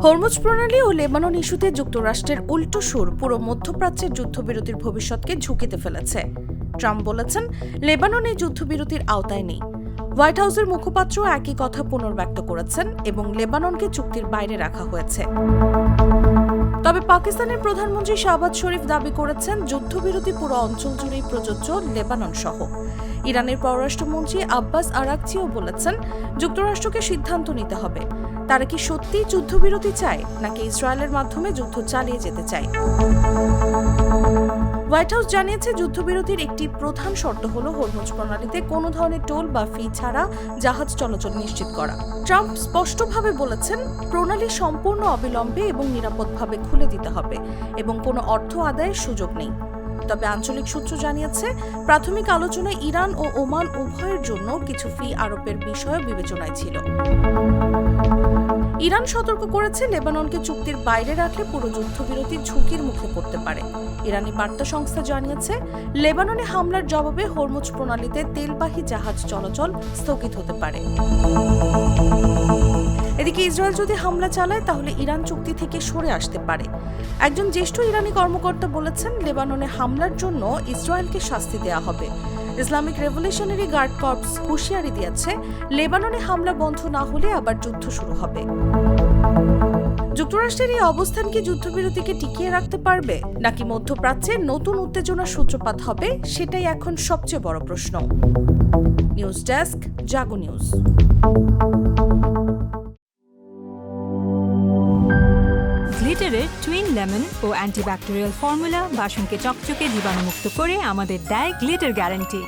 Hormuz প্রণালী ও Lebanon ইস্যুতে যুক্তরাষ্ট্রের উল্টো সুর পুরো মধ্যপ্রাচ্যের যুদ্ধবিরতির ভবিষ্যৎকে ঝুঁকিতে ফেলেছে। ট্রাম্প বলেছেন, লেবানন এই যুদ্ধবিরতির আওতায় নেই। হোয়াইট হাউসের মুখপাত্র একই কথা পুনর্ব্যক্ত করেছেন এবং লেবাননকে চুক্তির বাইরে রাখা হয়েছে। তবে পাকিস্তানের প্রধানমন্ত্রী শাহবাজ শরীফ দাবি করেছেন, যুদ্ধবিরতি পুরো অঞ্চল জুড়েই প্রযোজ্য, লেবানন সহ। ইরানের পররাষ্ট্রমন্ত্রী আব্বাস আরাকচিও বলেছেন, যুক্তরাষ্ট্রকে সিদ্ধান্ত নিতে হবে, তারা কি সত্যিই যুদ্ধবিরতি চায় নাকি ইসরায়েলের মাধ্যমে যুদ্ধ চালিয়ে যেতে চায়। হোয়াইট হাউস জানিয়েছে, যুদ্ধবিরতির একটি প্রধান শর্ত হল হরমুজ প্রণালীতে কোনো ধরনের টোল বা ফি ছাড়া জাহাজ চলাচল নিশ্চিত করা। ট্রাম্প স্পষ্টভাবে বলেছেন, প্রণালী সম্পূর্ণ অবিলম্বে এবং নিরাপদভাবে খুলে দিতে হবে এবং কোনো অর্থ আদায়ের সুযোগ নেই। তবে আঞ্চলিক সূত্র জানিয়েছে, প্রাথমিক আলোচনায় ইরান ও ওমান উভয়ের জন্য কিছু ফি আরোপের বিষয় বিবেচনায় ছিল। ইরান সতর্ক করেছে, লেবাননকে চুক্তির বাইরে রাখলে পুরো যুদ্ধবিরতি ঝুঁকির মুখে পড়তে পারে। ইরানি বার্তা সংস্থা জানিয়েছে, লেবাননে হামলার জবাবে হরমুজ প্রণালীতে তেলবাহী জাহাজ চলাচল স্থগিত হতে পারে। এদিকে ইসরায়েল যদি হামলা চালায় তাহলে ইরান চুক্তি থেকে সরে আসতে পারে। একজন জ্যেষ্ঠ ইরানি কর্মকর্তা বলেছেন, লেবাননে হামলার জন্য ইসরায়েলকে শাস্তি দেওয়া হবে। ইসলামিক রেভলিউশনারি গার্ড কর্পস হুঁশিয়ারি দিয়েছে, লেবাননে হামলা বন্ধ না হলে আবার যুদ্ধ শুরু হবে। যুক্তরাষ্ট্রের এই অবস্থান কি যুদ্ধবিরতিকে টিকিয়ে রাখতে পারবে নাকি মধ্যপ্রাচ্যে নতুন উত্তেজনার সূত্রপাত হবে, সেটাই এখন সবচেয়ে বড় প্রশ্ন। নিউজ ডেস্ক, জাগো নিউজ। গ্লিটারের টুইন লেমন ও অ্যান্টিব্যাকটেরিয়াল ফর্মুলা বাসনকে চকচকে জীবাণুমুক্ত করে আমাদের দেয় গ্লিটার গ্যারান্টি।